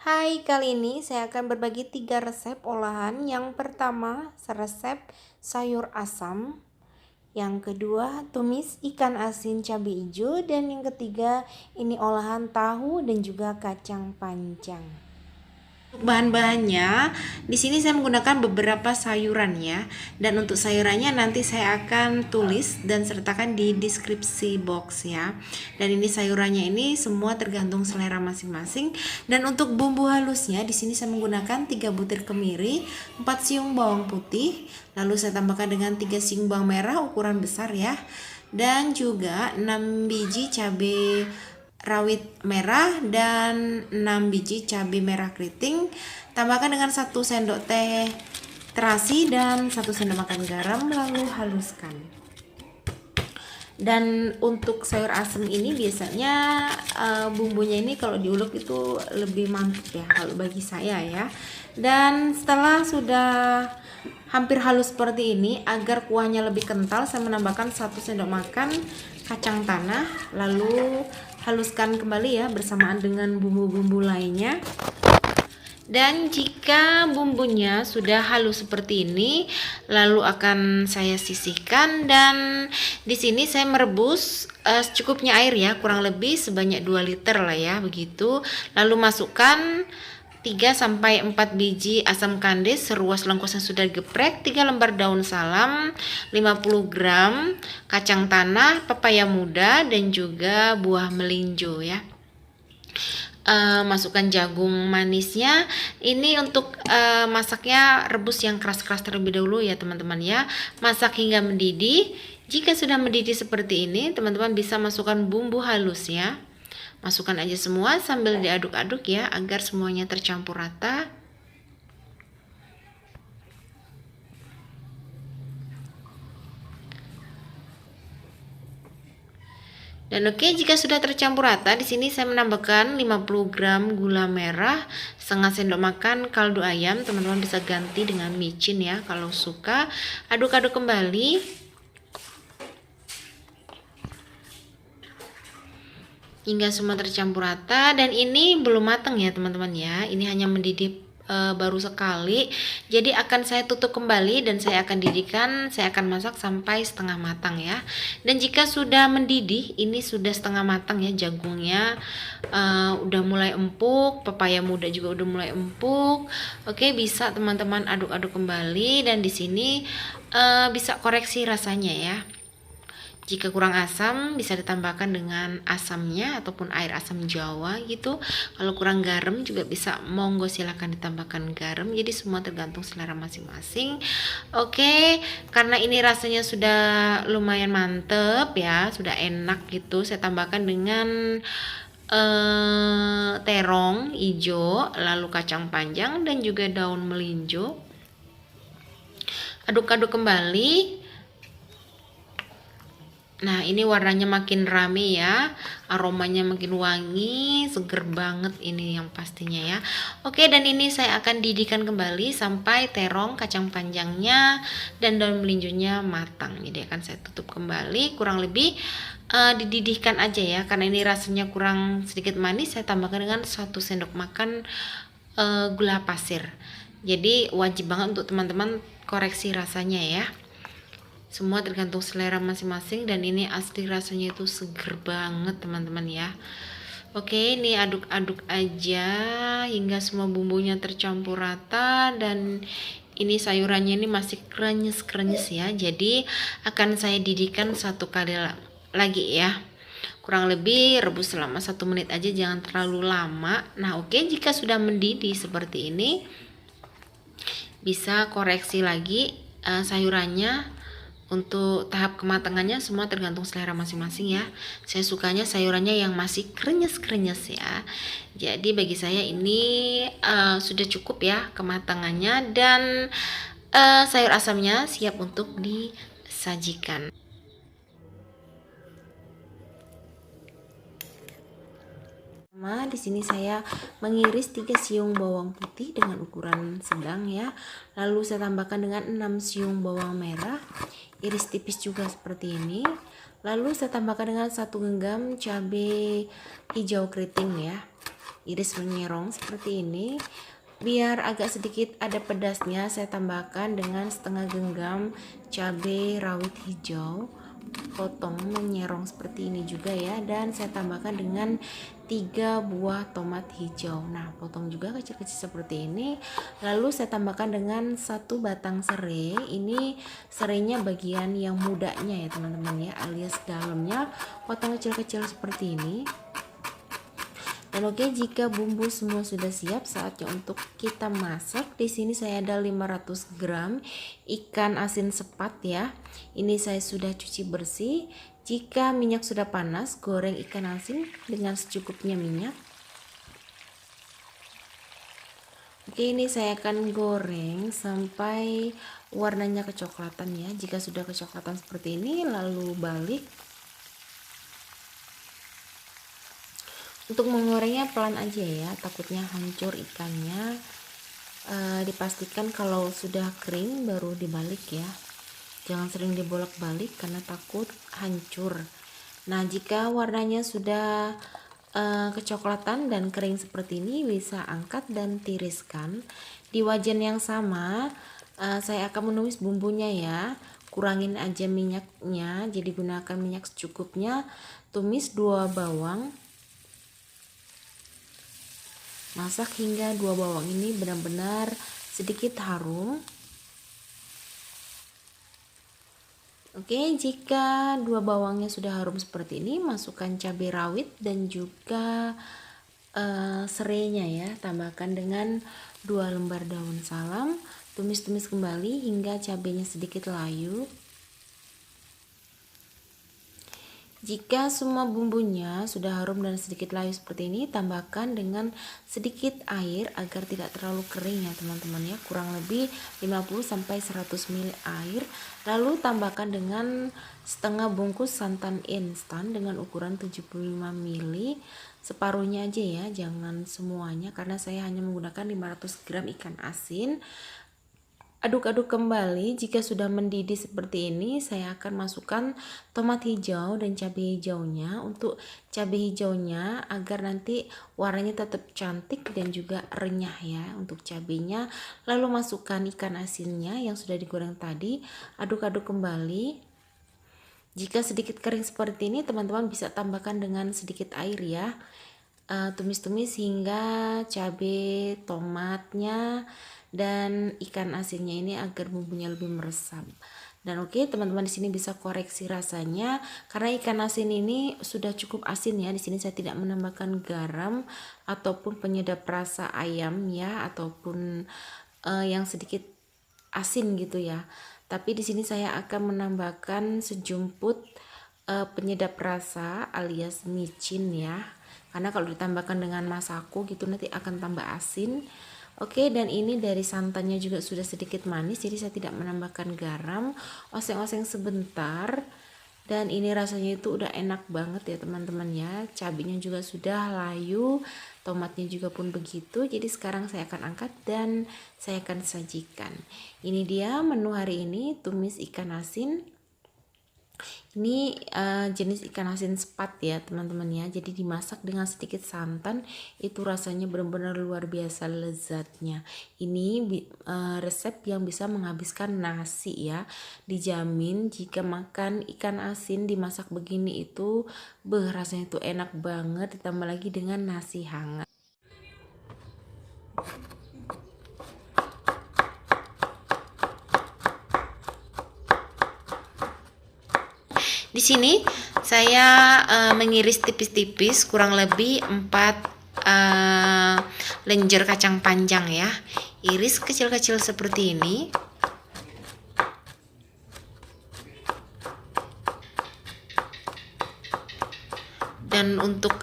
Hai, kali ini saya akan berbagi 3 resep olahan. Yang pertama, resep sayur asam. Yang kedua, tumis ikan asin cabai hijau. Dan yang ketiga, ini olahan tahu dan juga kacang panjang. Bahan-bahannya, di sini saya menggunakan beberapa sayuran ya. Dan untuk sayurannya nanti saya akan tulis dan sertakan di deskripsi box ya. Dan ini sayurannya ini semua tergantung selera masing-masing. Dan untuk bumbu halusnya di sini saya menggunakan 3 butir kemiri, 4 siung bawang putih, lalu saya tambahkan dengan 3 siung bawang merah ukuran besar ya. Dan juga 6 biji cabai rawit merah dan 6 biji cabai merah keriting. Tambahkan dengan 1 sendok teh terasi dan 1 sendok makan garam, lalu haluskan. Dan untuk sayur asem ini biasanya bumbunya ini kalau diulek itu lebih mantap ya kalau bagi saya ya. Dan setelah sudah hampir halus seperti ini, agar kuahnya lebih kental, saya menambahkan 1 sendok makan kacang tanah, lalu haluskan kembali ya bersamaan dengan bumbu-bumbu lainnya. Dan jika bumbunya sudah halus seperti ini, lalu akan saya sisihkan. Dan di sini saya merebus secukupnya air ya, kurang lebih sebanyak 2 liter lah ya begitu. Lalu masukkan 3-4 biji asam kandis seruas lengkuas yang sudah digeprek, 3 lembar daun salam, 50 gram kacang tanah, pepaya muda, dan juga buah melinjo ya. Masukkan jagung manisnya. Ini untuk masaknya rebus yang keras-keras terlebih dahulu ya teman-teman ya. Masak hingga mendidih. Jika sudah mendidih seperti ini, teman-teman bisa masukkan bumbu halus ya. Masukkan aja semua sambil diaduk-aduk ya agar semuanya tercampur rata. Dan oke, jika sudah tercampur rata, di sini saya menambahkan 50 gram gula merah, setengah sendok makan kaldu ayam. Teman-teman bisa ganti dengan micin ya kalau suka. Aduk-aduk kembali hingga semua tercampur rata. Dan ini belum matang ya teman-teman ya, ini hanya mendidih baru sekali. Jadi akan saya tutup kembali dan saya akan didihkan, saya akan masak sampai setengah matang ya. Dan jika sudah mendidih, ini sudah setengah matang ya, jagungnya udah mulai empuk, pepaya muda juga udah mulai empuk. Oke, bisa teman-teman aduk-aduk kembali. Dan di sini bisa koreksi rasanya ya. Jika kurang asam bisa ditambahkan dengan asamnya ataupun air asam jawa gitu. Kalau kurang garam juga bisa, monggo silahkan ditambahkan garam. Jadi semua tergantung selera masing-masing. Oke, karena ini rasanya sudah lumayan mantep ya, sudah enak gitu, saya tambahkan dengan terong hijau, lalu kacang panjang dan juga daun melinjo. Aduk-aduk kembali. Nah, ini warnanya makin rame ya, aromanya makin wangi, seger banget ini yang pastinya ya. Oke, dan ini saya akan didihkan kembali sampai terong, kacang panjangnya, dan daun melinjonya matang. Jadi akan saya tutup kembali, kurang lebih dididihkan aja ya, karena ini rasanya kurang sedikit manis. Saya tambahkan dengan 1 sendok makan gula pasir. Jadi wajib banget untuk teman-teman koreksi rasanya ya. Semua tergantung selera masing-masing, dan ini asli rasanya itu seger banget teman-teman ya. Oke, ini aduk-aduk aja hingga semua bumbunya tercampur rata. Dan ini sayurannya ini masih krenyes-krenyes ya, jadi akan saya didihkan 1 kali lagi ya. Kurang lebih rebus selama 1 menit aja, jangan terlalu lama. Nah oke, jika sudah mendidih seperti ini, bisa koreksi lagi sayurannya. Untuk tahap kematangannya semua tergantung selera masing-masing ya. Saya sukanya sayurannya yang masih krenyes-krenyes ya. Jadi bagi saya ini sudah cukup ya kematangannya. Dan sayur asamnya siap untuk disajikan. Di sini saya mengiris 3 siung bawang putih dengan ukuran sedang ya. Lalu saya tambahkan dengan 6 siung bawang merah, iris tipis juga seperti ini. Lalu saya tambahkan dengan 1 genggam cabai hijau keriting ya. iris menyerong seperti ini. Biar agak sedikit ada pedasnya, saya tambahkan dengan setengah genggam cabai rawit hijau, potong menyerong seperti ini juga ya, dan saya tambahkan dengan 3 buah tomat hijau. Nah, potong juga kecil-kecil seperti ini. Lalu saya tambahkan dengan 1 batang serai. Ini serainya bagian yang mudanya ya teman-teman ya, alias dalamnya potong kecil-kecil seperti ini. Dan oke, jika bumbu semua sudah siap, saatnya untuk kita masak. Di sini saya ada 500 gram ikan asin sepat ya. Ini saya sudah cuci bersih. Jika minyak sudah panas, goreng ikan asin dengan secukupnya minyak. Oke, ini saya akan goreng sampai warnanya kecoklatan ya. Jika sudah kecoklatan seperti ini, lalu balik. Untuk mengorengnya pelan aja ya, takutnya hancur ikannya. Dipastikan kalau sudah kering baru dibalik ya, jangan sering dibolak-balik karena takut hancur. Nah, jika warnanya sudah kecoklatan dan kering seperti ini, bisa angkat dan tiriskan. Di wajan yang sama saya akan menumis bumbunya ya. Kurangin aja minyaknya, jadi gunakan minyak secukupnya. Tumis 2 bawang. Masak hingga 2 bawang ini benar-benar sedikit harum. Oke, jika 2 bawangnya sudah harum seperti ini, masukkan cabai rawit dan juga serainya ya. Tambahkan dengan 2 lembar daun salam. Tumis-tumis kembali hingga cabainya sedikit layu. Jika semua bumbunya sudah harum dan sedikit layu seperti ini, tambahkan dengan sedikit air agar tidak terlalu kering ya teman-teman ya, kurang lebih 50-100 ml air. Lalu tambahkan dengan setengah bungkus santan instan dengan ukuran 75 ml, separuhnya aja ya, jangan semuanya karena saya hanya menggunakan 500 gram ikan asin. Aduk-aduk kembali. Jika sudah mendidih seperti ini, saya akan masukkan tomat hijau dan cabai hijaunya. Untuk cabai hijaunya agar nanti warnanya tetap cantik dan juga renyah ya untuk cabainya. Lalu masukkan ikan asinnya yang sudah digoreng tadi. Aduk-aduk kembali. Jika sedikit kering seperti ini, teman-teman bisa tambahkan dengan sedikit air ya. Tumis-tumis hingga cabai, tomatnya dan ikan asinnya ini agar bumbunya lebih meresap. Dan oke, teman-teman di sini bisa koreksi rasanya karena ikan asin ini sudah cukup asin ya. Di sini saya tidak menambahkan garam ataupun penyedap rasa ayam ya, ataupun yang sedikit asin gitu ya. Tapi di sini saya akan menambahkan sejumput penyedap rasa alias micin ya. Karena kalau ditambahkan dengan masako gitu nanti akan tambah asin. Oke, dan ini dari santannya juga sudah sedikit manis, jadi saya tidak menambahkan garam. Oseng-oseng sebentar, dan ini rasanya itu udah enak banget ya teman-teman ya. Cabenya juga sudah layu, tomatnya juga pun begitu. Jadi sekarang saya akan angkat dan saya akan sajikan. Ini dia menu hari ini, tumis ikan asin. Ini jenis ikan asin sepat ya teman-teman ya, jadi dimasak dengan sedikit santan itu rasanya benar-benar luar biasa lezatnya. Ini resep yang bisa menghabiskan nasi ya, dijamin jika makan ikan asin dimasak begini itu rasanya itu enak banget, ditambah lagi dengan nasi hangat. Di sini saya mengiris tipis-tipis kurang lebih 4 lenjer kacang panjang ya. Iris kecil-kecil seperti ini. Dan untuk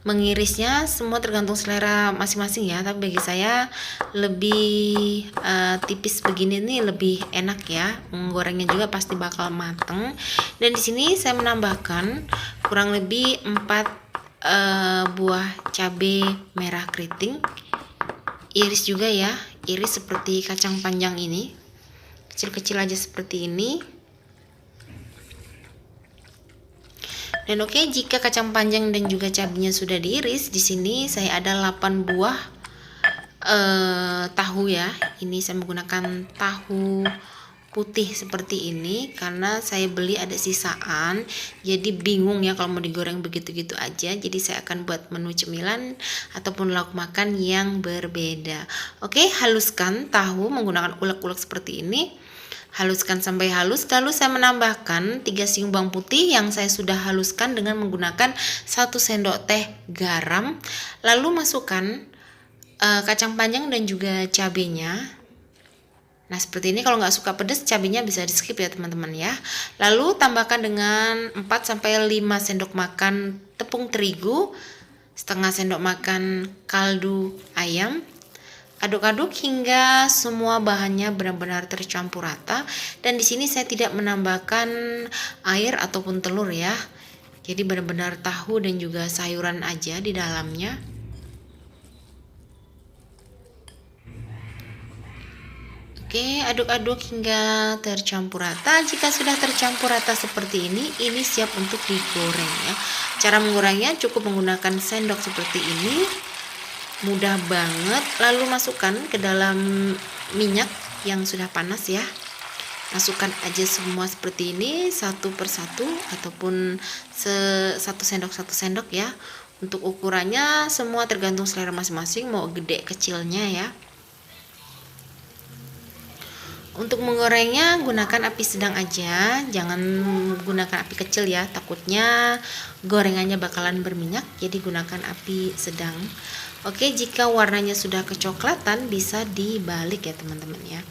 mengirisnya semua tergantung selera masing-masing ya, tapi bagi saya lebih tipis begini nih lebih enak ya, menggorengnya juga pasti bakal mateng. Dan di sini saya menambahkan kurang lebih 4 buah cabai merah keriting, iris juga ya, iris seperti kacang panjang ini, kecil-kecil aja seperti ini. Dan oke, jika kacang panjang dan juga cabenya sudah diiris, di sini saya ada 8 buah tahu ya. Ini saya menggunakan tahu putih seperti ini karena saya beli ada sisaan, jadi bingung ya kalau mau digoreng begitu-gitu aja. Jadi saya akan buat menu cemilan ataupun lauk makan yang berbeda. Oke, haluskan tahu menggunakan ulek-ulek seperti ini. Haluskan sampai halus, lalu saya menambahkan 3 siung bawang putih yang saya sudah haluskan dengan menggunakan 1 sendok teh garam. Lalu masukkan kacang panjang dan juga cabenya. Nah, seperti ini. Kalau nggak suka pedas, cabenya bisa di skip ya teman-teman ya. Lalu tambahkan dengan 4-5 sendok makan tepung terigu, setengah sendok makan kaldu ayam. Aduk-aduk hingga semua bahannya benar-benar tercampur rata. Dan di sini saya tidak menambahkan air ataupun telur ya. Jadi benar-benar tahu dan juga sayuran aja di dalamnya. Oke, aduk-aduk hingga tercampur rata. Jika sudah tercampur rata seperti ini siap untuk digoreng ya. Cara menggorengnya cukup menggunakan sendok seperti ini. Mudah banget. Lalu masukkan ke dalam minyak yang sudah panas ya. Masukkan aja semua seperti ini satu persatu ataupun satu sendok ya. Untuk ukurannya semua tergantung selera masing-masing, mau gede kecilnya ya. Untuk menggorengnya gunakan api sedang aja, jangan gunakan api kecil ya, takutnya gorengannya bakalan berminyak, jadi gunakan api sedang. Oke, jika warnanya sudah kecoklatan bisa dibalik ya teman-teman ya.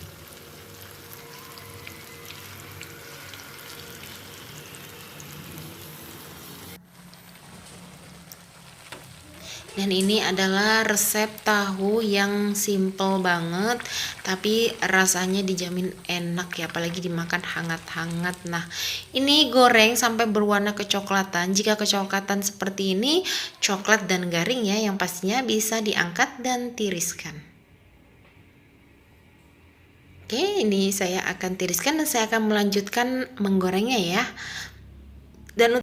Dan ini adalah resep tahu yang simple banget, tapi rasanya dijamin enak ya, apalagi dimakan hangat-hangat. Nah, ini goreng sampai berwarna kecoklatan. Jika kecoklatan seperti ini, coklat dan garing ya, yang pastinya bisa diangkat dan tiriskan. Oke, ini saya akan tiriskan dan saya akan melanjutkan menggorengnya ya. Dan